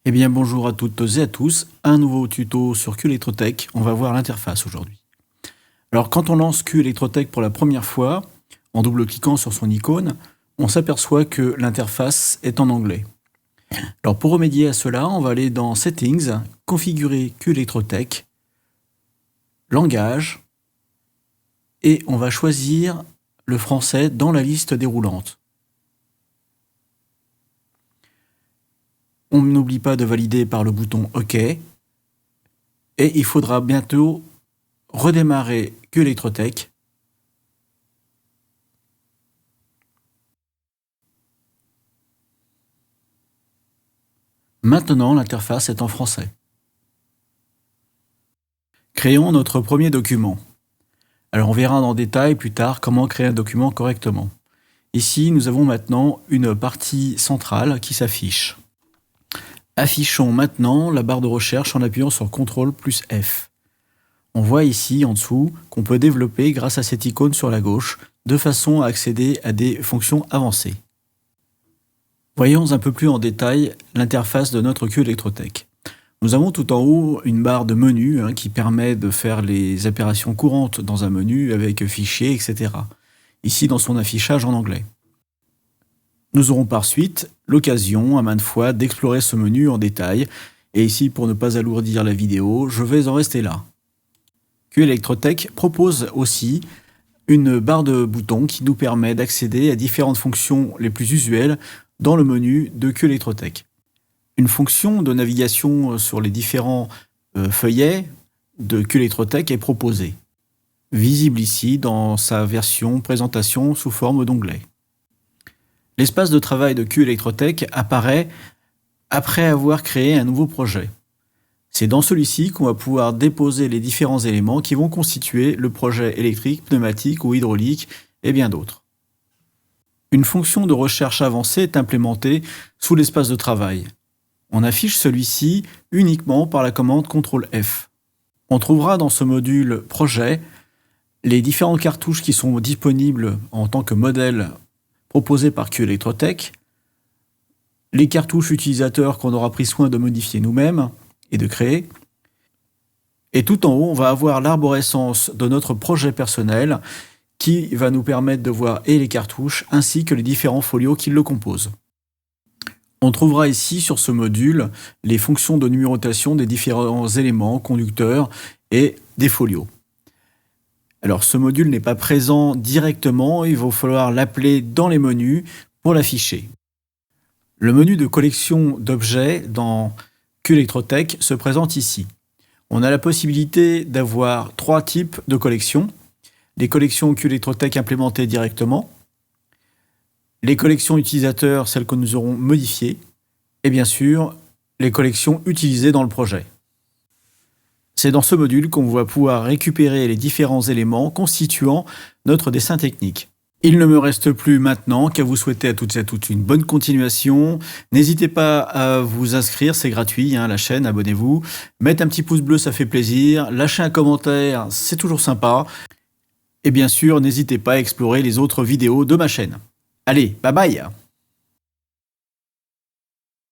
Eh bien bonjour à toutes et à tous, un nouveau tuto sur Q-Electrotech, on va voir l'interface aujourd'hui. Alors quand on lance Q-Electrotech pour la première fois, en double-cliquant sur son icône, on s'aperçoit que l'interface est en anglais. Alors pour remédier à cela, on va aller dans Settings, Configurer Q-Electrotech, Langage, et on va choisir le français dans la liste déroulante. On n'oublie pas de valider par le bouton OK. Et il faudra bientôt redémarrer Q-Electrotech. Maintenant, l'interface est en français. Créons notre premier document. Alors on verra en détail plus tard comment créer un document correctement. Ici, nous avons maintenant une partie centrale qui s'affiche. Affichons maintenant la barre de recherche en appuyant sur CTRL plus F. On voit ici en dessous qu'on peut développer grâce à cette icône sur la gauche de façon à accéder à des fonctions avancées. Voyons un peu plus en détail l'interface de notre Q-Electrotech. Nous avons tout en haut une barre de menu qui permet de faire les opérations courantes dans un menu avec fichiers, etc. Ici dans son affichage en anglais. Nous aurons par suite l'occasion à maintes fois d'explorer ce menu en détail. Et ici, pour ne pas alourdir la vidéo, je vais en rester là. Q-Electrotech propose aussi une barre de boutons qui nous permet d'accéder à différentes fonctions les plus usuelles dans le menu de Q-Electrotech. Une fonction de navigation sur les différents feuillets de Q-Electrotech est proposée, visible ici dans sa version présentation sous forme d'onglet. L'espace de travail de Q-Electrotech apparaît après avoir créé un nouveau projet. C'est dans celui-ci qu'on va pouvoir déposer les différents éléments qui vont constituer le projet électrique, pneumatique ou hydraulique et bien d'autres. Une fonction de recherche avancée est implémentée sous l'espace de travail. On affiche celui-ci uniquement par la commande CTRL F. On trouvera dans ce module projet les différentes cartouches qui sont disponibles en tant que modèle proposés par Q-Electrotech, les cartouches utilisateurs qu'on aura pris soin de modifier nous-mêmes et de créer. Et tout en haut, on va avoir l'arborescence de notre projet personnel qui va nous permettre de voir et les cartouches ainsi que les différents folios qui le composent. On trouvera ici sur ce module les fonctions de numérotation des différents éléments, conducteurs et des folios. Alors ce module n'est pas présent directement, il va falloir l'appeler dans les menus pour l'afficher. Le menu de collection d'objets dans Q-Electrotech se présente ici. On a la possibilité d'avoir trois types de collections. Les collections Q-Electrotech implémentées directement, les collections utilisateurs, celles que nous aurons modifiées, et bien sûr, les collections utilisées dans le projet. C'est dans ce module qu'on va pouvoir récupérer les différents éléments constituant notre dessin technique. Il ne me reste plus maintenant qu'à vous souhaiter à toutes et à tous une bonne continuation. N'hésitez pas à vous inscrire, c'est gratuit, la chaîne, abonnez-vous. Mettez un petit pouce bleu, ça fait plaisir. Lâchez un commentaire, c'est toujours sympa. Et bien sûr, n'hésitez pas à explorer les autres vidéos de ma chaîne. Allez, bye bye!